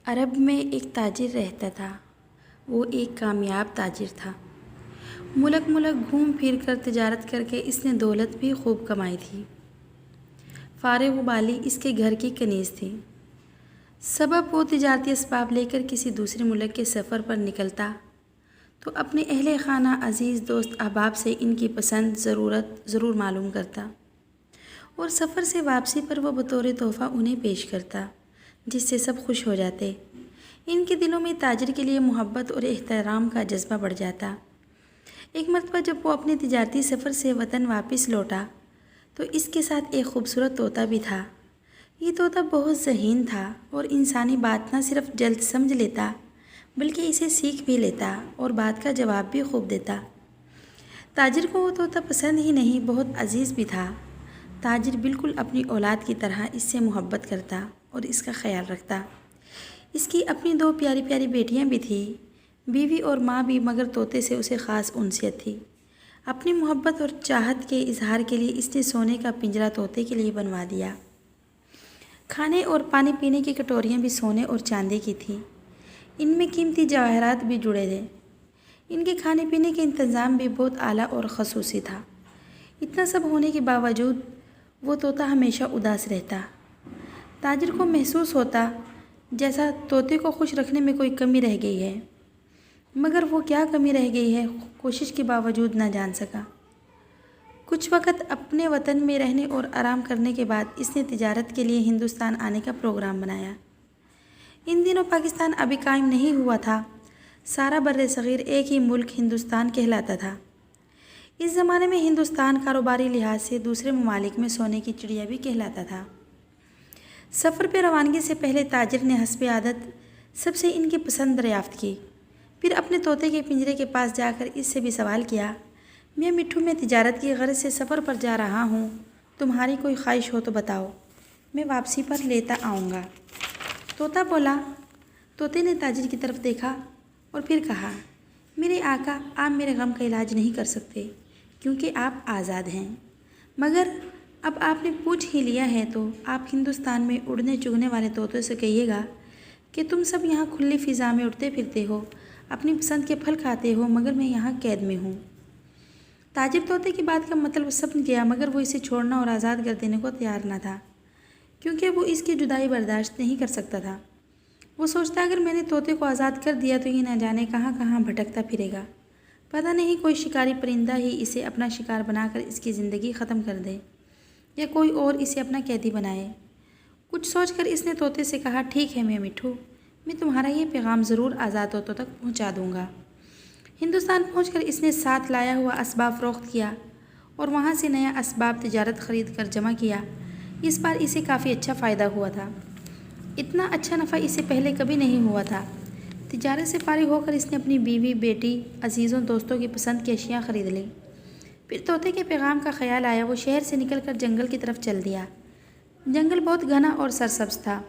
عرب میں ایک تاجر رہتا تھا۔ وہ ایک کامیاب تاجر تھا۔ ملک ملک گھوم پھر کر تجارت کر کے اس نے دولت بھی خوب کمائی تھی۔ فارغ و بالی اس کے گھر کی کنیز تھی۔ سبب وہ تجارتی اسباب لے کر کسی دوسرے ملک کے سفر پر نکلتا تو اپنے اہل خانہ، عزیز، دوست، احباب سے ان کی پسند ضرورت ضرور معلوم کرتا اور سفر سے واپسی پر وہ بطور تحفہ انہیں پیش کرتا، جس سے سب خوش ہو جاتے۔ ان کے دلوں میں تاجر کے لیے محبت اور احترام کا جذبہ بڑھ جاتا۔ ایک مرتبہ جب وہ اپنے تجارتی سفر سے وطن واپس لوٹا تو اس کے ساتھ ایک خوبصورت طوطا بھی تھا۔ یہ طوطا بہت ذہین تھا اور انسانی بات نہ صرف جلد سمجھ لیتا بلکہ اسے سیکھ بھی لیتا اور بات کا جواب بھی خوب دیتا۔ تاجر کو وہ طوطا پسند ہی نہیں، بہت عزیز بھی تھا۔ تاجر بالکل اپنی اولاد کی طرح اس سے محبت کرتا اور اس کا خیال رکھتا۔ اس کی اپنی 2 پیاری پیاری بیٹیاں بھی تھیں، بیوی اور ماں بھی، مگر طوطے سے اسے خاص انسیت تھی۔ اپنی محبت اور چاہت کے اظہار کے لیے اس نے سونے کا پنجرا طوطے کے لیے بنوا دیا۔ کھانے اور پانی پینے کی کٹوریاں بھی سونے اور چاندی کی تھیں۔ ان میں قیمتی جواہرات بھی جڑے تھے۔ ان کے کھانے پینے کے انتظام بھی بہت اعلیٰ اور خصوصی تھا۔ اتنا سب ہونے کے باوجود وہ طوطا ہمیشہ اداس رہتا۔ تاجر کو محسوس ہوتا جیسا طوطے کو خوش رکھنے میں کوئی کمی رہ گئی ہے، مگر وہ کیا کمی رہ گئی ہے کوشش کے باوجود نہ جان سکا۔ کچھ وقت اپنے وطن میں رہنے اور آرام کرنے کے بعد اس نے تجارت کے لیے ہندوستان آنے کا پروگرام بنایا۔ ان دنوں پاکستان ابھی قائم نہیں ہوا تھا، سارا بر صغیر ایک ہی ملک ہندوستان کہلاتا تھا۔ اس زمانے میں ہندوستان کاروباری لحاظ سے دوسرے ممالک میں سونے کی چڑیا بھی کہلاتا تھا۔ سفر پہ روانگی سے پہلے تاجر نے حسب عادت سب سے ان کی پسند دریافت کی، پھر اپنے طوطے کے پنجرے کے پاس جا کر اس سے بھی سوال کیا، میاں مٹھو، میں تجارت کی غرض سے سفر پر جا رہا ہوں، تمہاری کوئی خواہش ہو تو بتاؤ، میں واپسی پر لیتا آؤں گا۔ طوطا بولا۔ طوطے نے تاجر کی طرف دیکھا اور پھر کہا، میرے آقا، آپ میرے غم کا علاج نہیں کر سکتے کیونکہ آپ آزاد ہیں، مگر اب آپ نے پوچھ ہی لیا ہے تو آپ ہندوستان میں اڑنے چگنے والے طوطوں سے کہیے گا کہ تم سب یہاں کھلی فضا میں اڑتے پھرتے ہو، اپنی پسند کے پھل کھاتے ہو، مگر میں یہاں قید میں ہوں۔ تاجر طوطے کی بات کا مطلب سمجھ گیا، مگر وہ اسے چھوڑنا اور آزاد کر دینے کو تیار نہ تھا، کیونکہ وہ اس کی جدائی برداشت نہیں کر سکتا تھا۔ وہ سوچتا، اگر میں نے طوطے کو آزاد کر دیا تو یہ نہ جانے کہاں کہاں بھٹکتا پھرے گا، پتہ نہیں کوئی شکاری پرندہ ہی اسے اپنا شکار بنا کر اس کی زندگی ختم کر دے یا کوئی اور اسے اپنا قیدی بنائے۔ کچھ سوچ کر اس نے طوطے سے کہا، ٹھیک ہے میاں مٹھو، میں تمہارا یہ پیغام ضرور آزاد طوطوں تک پہنچا دوں گا۔ ہندوستان پہنچ کر اس نے ساتھ لایا ہوا اسباب فروخت کیا اور وہاں سے نیا اسباب تجارت خرید کر جمع کیا۔ اس بار اسے کافی اچھا فائدہ ہوا تھا۔ اتنا اچھا نفع اسے پہلے کبھی نہیں ہوا تھا۔ تجارت سے فارغ ہو کر اس نے اپنی بیوی، بیٹی، عزیزوں، دوستوں کی پسند کی اشیاء خرید لی۔ پھر طوطے کے پیغام کا خیال آیا، وہ شہر سے نکل کر جنگل کی طرف چل دیا۔ جنگل بہت گھنا اور سرسبز تھا۔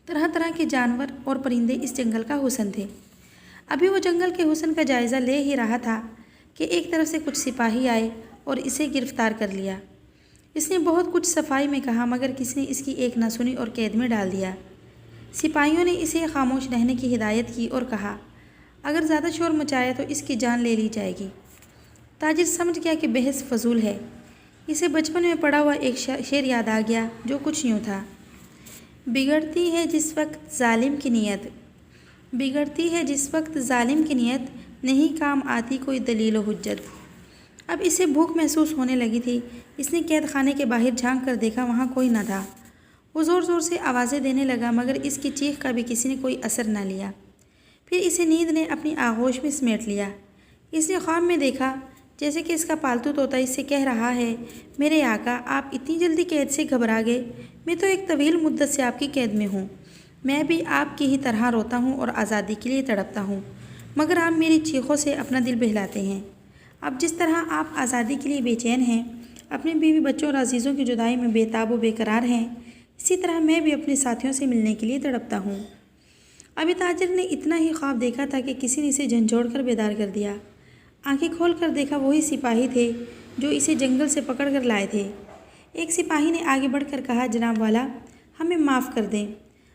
طرح طرح کے جانور اور پرندے اس جنگل کا حسن تھے۔ ابھی وہ جنگل کے حسن کا جائزہ لے ہی رہا تھا کہ ایک طرف سے کچھ سپاہی آئے اور اسے گرفتار کر لیا۔ اس نے بہت کچھ صفائی میں کہا، مگر کسی نے اس کی ایک نہ سنی اور قید میں ڈال دیا۔ سپاہیوں نے اسے خاموش رہنے کی ہدایت کی اور کہا، اگر زیادہ شور مچایا تو اس کی جان لے لی جائے گی۔ تاجر سمجھ گیا کہ بحث فضول ہے۔ اسے بچپن میں پڑھا ہوا ایک شعر یاد آ گیا جو کچھ یوں تھا، بگڑتی ہے جس وقت ظالم کی نیت، بگڑتی ہے جس وقت ظالم کی نیت، نہیں کام آتی کوئی دلیل و حجت۔ اب اسے بھوک محسوس ہونے لگی تھی۔ اس نے قید خانے کے باہر جھانک کر دیکھا، وہاں کوئی نہ تھا۔ وہ زور زور سے آوازیں دینے لگا، مگر اس کی چیخ کا بھی کسی نے کوئی اثر نہ لیا۔ پھر اسے نیند نے اپنی آغوش میں سمیٹ لیا۔ اس نے خواب میں دیکھا جیسے کہ اس کا پالتو طوطا اس سے کہہ رہا ہے، میرے آقا، آپ اتنی جلدی قید سے گھبرا گئے، میں تو ایک طویل مدت سے آپ کی قید میں ہوں، میں بھی آپ کی ہی طرح روتا ہوں اور آزادی کے لیے تڑپتا ہوں، مگر آپ میری چیخوں سے اپنا دل بہلاتے ہیں۔ اب جس طرح آپ آزادی کے لیے بے چین ہیں، اپنے بیوی بچوں اور عزیزوں کی جدائی میں بے تاب و بے قرار ہیں، اسی طرح میں بھی اپنے ساتھیوں سے ملنے کے لیے تڑپتا ہوں۔ ابھی تاجر نے اتنا ہی خواب دیکھا تھا کہ کسی نے اسے جھنجھوڑ کر بیدار کر دیا۔ آنکھیں کھول کر دیکھا، وہی سپاہی تھے جو اسے جنگل سے پکڑ کر لائے تھے۔ ایک سپاہی نے آگے بڑھ کر کہا، جناب والا، ہمیں معاف کر دیں،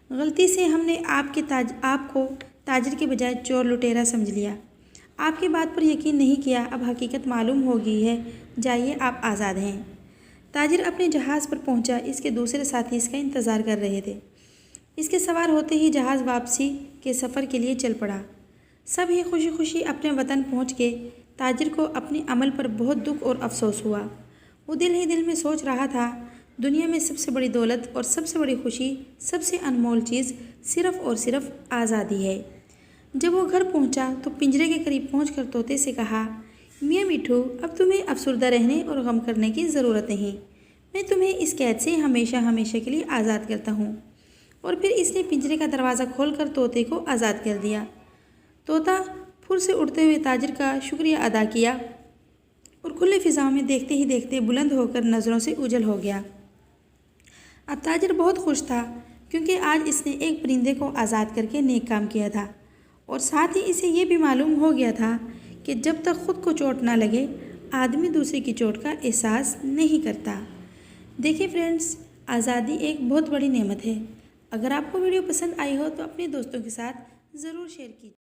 غلطی سے ہم نے آپ کو تاجر کے بجائے چور لٹیرا سمجھ لیا۔ آپ کی بات پر یقین نہیں کیا، اب حقیقت معلوم ہو گئی ہے، جائیے آپ آزاد ہیں۔ تاجر اپنے جہاز پر پہنچا، اس کے دوسرے ساتھی اس کا انتظار کر رہے تھے۔ اس کے سوار ہوتے ہی جہاز واپسی کے سفر کے لیے چل پڑا۔ سب ہی خوشی خوشی اپنے وطن پہنچ گئے۔ تاجر کو اپنے عمل پر بہت دکھ اور افسوس ہوا۔ وہ دل ہی دل میں سوچ رہا تھا، دنیا میں سب سے بڑی دولت اور سب سے بڑی خوشی، سب سے انمول چیز صرف اور صرف آزادی ہے۔ جب وہ گھر پہنچا تو پنجرے کے قریب پہنچ کر طوطے سے کہا، میاں میٹھو، اب تمہیں افسردہ رہنے اور غم کرنے کی ضرورت نہیں، میں تمہیں اس قید سے ہمیشہ ہمیشہ کے لیے آزاد کرتا ہوں۔ اور پھر اس نے پنجرے کا دروازہ کھول کر طوطے کو آزاد کر دیا۔ طوطا پھر سے اڑتے ہوئے تاجر کا شکریہ ادا کیا اور کھلے فضاؤں میں دیکھتے ہی دیکھتے بلند ہو کر نظروں سے اوجھل ہو گیا۔ اب تاجر بہت خوش تھا، کیونکہ آج اس نے ایک پرندے کو آزاد کر کے نیک کام کیا تھا، اور ساتھ ہی اسے یہ بھی معلوم ہو گیا تھا کہ جب تک خود کو چوٹ نہ لگے، آدمی دوسرے کی چوٹ کا احساس نہیں کرتا۔ دیکھیں فرینڈز، آزادی ایک بہت بڑی نعمت ہے۔ اگر آپ کو ویڈیو پسند آئی ہو تو اپنے دوستوں کے ساتھ ضرور شیئر کیجیے۔